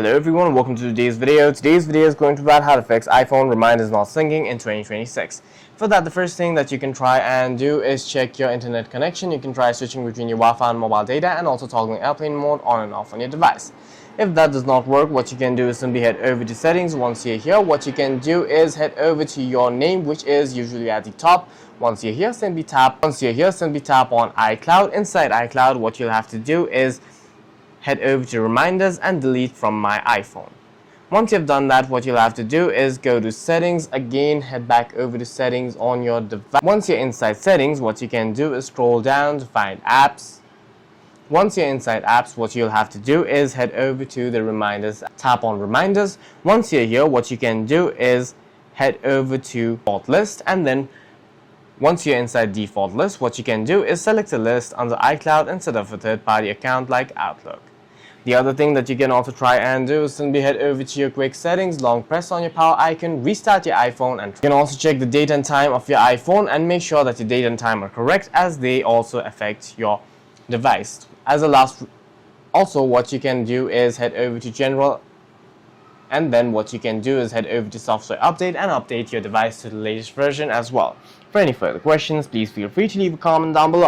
Hello everyone, welcome to today's video. Today's video is going to be about how to fix iPhone reminders not syncing in 2026. For that, the first thing that you can try and do is check your internet connection. You can try switching between your Wi-Fi and mobile data and also toggling airplane mode on and off on your device. If that does not work, what you can do is simply head over to settings. Once you're here, what you can do is head over to your name, which is usually at the top. Once you're here, simply tap on iCloud. Inside iCloud, what you'll have to do is head over to reminders and delete from my iPhone. Once you've done that, what you'll have to do is go to settings again, head back over to settings on your device. Once you're inside settings, what you can do is scroll down to find apps. Once you're inside apps, what you'll have to do is head over to the reminders, tap on reminders. Once you're here, what you can do is head over to default list, and then once you're inside default list, what you can do is select a list under iCloud instead of a third-party account like Outlook. The other thing that you can also try and do is simply head over to your quick settings, long press on your power icon, restart your iPhone, and you can also check the date and time of your iPhone and make sure that your date and time are correct, as they also affect your device. As a last, also what you can do is head over to general, and then what you can do is head over to software update and update your device to the latest version as well. For any further questions, please feel free to leave a comment down below.